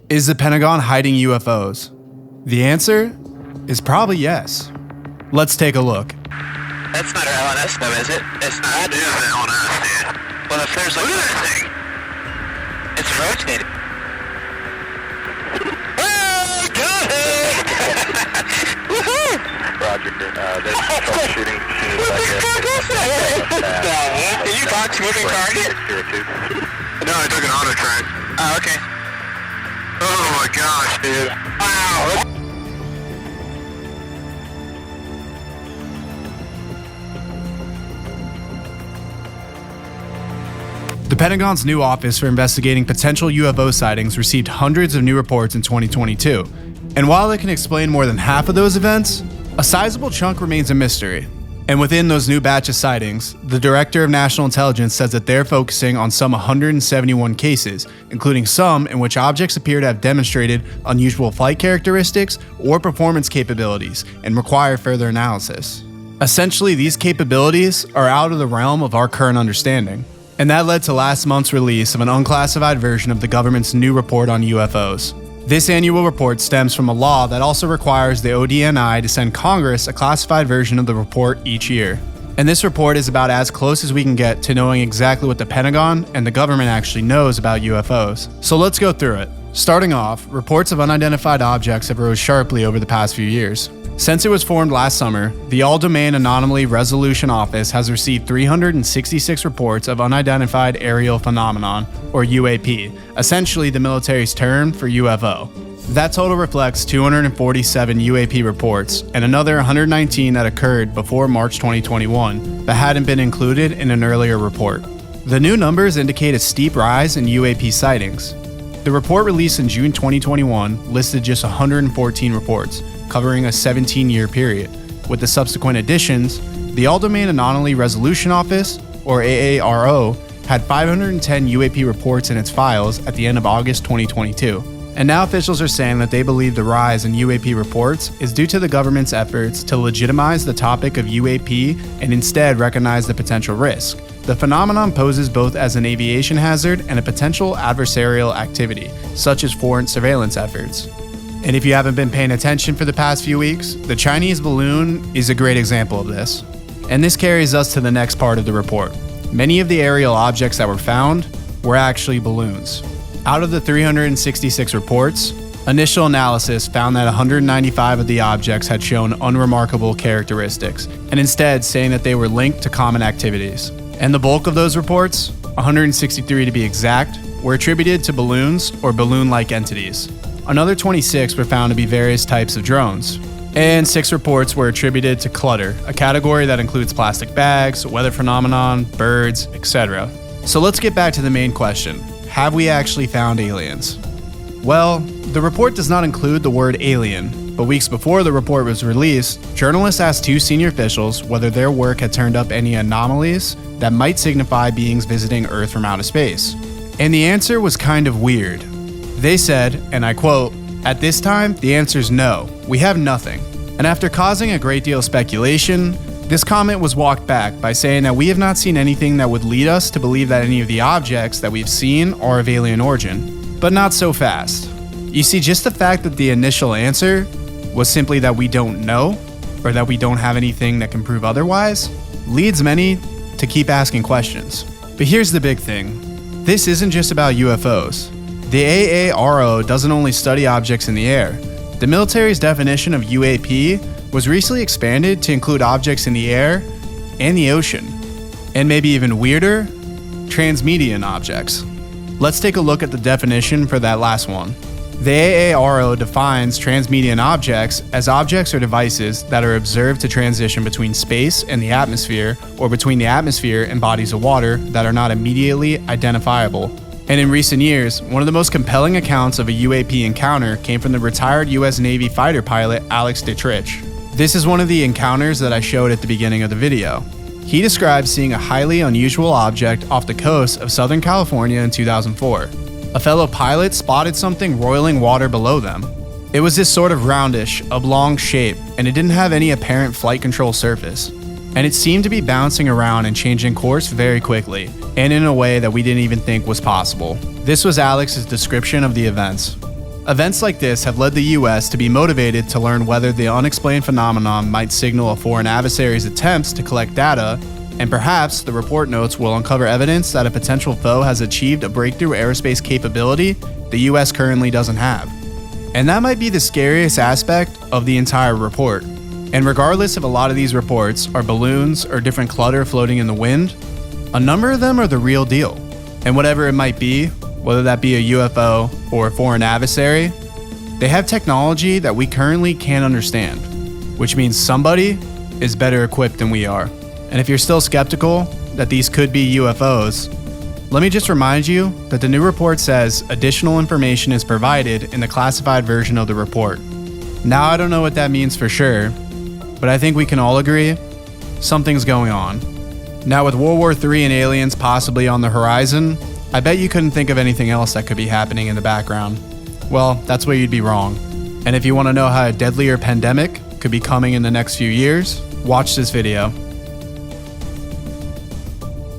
Is the Pentagon hiding UFOs? The answer is probably yes. Let's take a look. That's not our LNS though, is it? It's not. That is an LNS, dude. Well, if there's look at that thing. It's rotating. Oh, got it! Woohoo! Roger. There's troubleshooting. Did you box moving target? No, I took an auto track. Oh, okay. Oh my gosh, dude. Wow. The Pentagon's new Office for Investigating Potential UFO Sightings received hundreds of new reports in 2022. And while it can explain more than half of those events, a sizable chunk remains a mystery. And within those new batch of sightings, the Director of National Intelligence says that they're focusing on some 171 cases, including some in which objects appear to have demonstrated unusual flight characteristics or performance capabilities and require further analysis. Essentially, these capabilities are out of the realm of our current understanding. And that led to last month's release of an unclassified version of the government's new report on UFOs. This annual report stems from a law that also requires the ODNI to send Congress a classified version of the report each year. And this report is about as close as we can get to knowing exactly what the Pentagon and the government actually knows about UFOs. So let's go through it. Starting off, reports of unidentified objects have rose sharply over the past few years. Since it was formed last summer, the All-Domain Anomaly Resolution Office has received 366 reports of unidentified aerial phenomenon, or UAP, essentially the military's term for UFO. That total reflects 247 UAP reports and another 119 that occurred before March 2021 that hadn't been included in an earlier report. The new numbers indicate a steep rise in UAP sightings. The report released in June 2021 listed just 114 reports, covering a 17-year period. With the subsequent additions, the All-Domain Anomaly Resolution Office, or AARO, had 510 UAP reports in its files at the end of August 2022. And now officials are saying that they believe the rise in UAP reports is due to the government's efforts to legitimize the topic of UAP and instead recognize the potential risk. The phenomenon poses both as an aviation hazard and a potential adversarial activity, such as foreign surveillance efforts. And if you haven't been paying attention for the past few weeks, the Chinese balloon is a great example of this. And this carries us to the next part of the report. Many of the aerial objects that were found were actually balloons. Out of the 366 reports, initial analysis found that 195 of the objects had shown unremarkable characteristics, and instead saying that they were linked to common activities. And the bulk of those reports, 163 to be exact, were attributed to balloons or balloon-like entities. Another 26 were found to be various types of drones. And 6 reports were attributed to clutter, a category that includes plastic bags, weather phenomenon, birds, etc. So let's get back to the main question. Have we actually found aliens? Well, the report does not include the word alien, but weeks before the report was released, journalists asked 2 senior officials whether their work had turned up any anomalies that might signify beings visiting Earth from outer space. And the answer was kind of weird. They said, and I quote, "At this time, the answer is no, we have nothing." And after causing a great deal of speculation, this comment was walked back by saying that we have not seen anything that would lead us to believe that any of the objects that we've seen are of alien origin. But not so fast. You see, just the fact that the initial answer was simply that we don't know, or that we don't have anything that can prove otherwise, leads many to keep asking questions. But here's the big thing. This isn't just about UFOs. The AARO doesn't only study objects in the air. The military's definition of UAP was recently expanded to include objects in the air and the ocean. And maybe even weirder, transmedian objects. Let's take a look at the definition for that last one. The AARO defines transmedian objects as objects or devices that are observed to transition between space and the atmosphere, or between the atmosphere and bodies of water that are not immediately identifiable. And in recent years, one of the most compelling accounts of a UAP encounter came from the retired US Navy fighter pilot Alex Dietrich. This is one of the encounters that I showed at the beginning of the video. He described seeing a highly unusual object off the coast of Southern California in 2004. A fellow pilot spotted something roiling water below them. It was this sort of roundish, oblong shape, and it didn't have any apparent flight control surface. And it seemed to be bouncing around and changing course very quickly, and in a way that we didn't even think was possible. This was Alex's description of the events. Events like this have led the US to be motivated to learn whether the unexplained phenomenon might signal a foreign adversary's attempts to collect data, and perhaps the report notes will uncover evidence that a potential foe has achieved a breakthrough aerospace capability the US currently doesn't have. And that might be the scariest aspect of the entire report. And regardless if a lot of these reports are balloons or different clutter floating in the wind, a number of them are the real deal. And whatever it might be, whether that be a UFO or a foreign adversary, they have technology that we currently can't understand, which means somebody is better equipped than we are. And if you're still skeptical that these could be UFOs, let me just remind you that the new report says additional information is provided in the classified version of the report. Now, I don't know what that means for sure, but I think we can all agree something's going on. Now, with World War III and aliens possibly on the horizon, I bet you couldn't think of anything else that could be happening in the background. Well, that's where you'd be wrong. And if you want to know how a deadlier pandemic could be coming in the next few years, watch this video.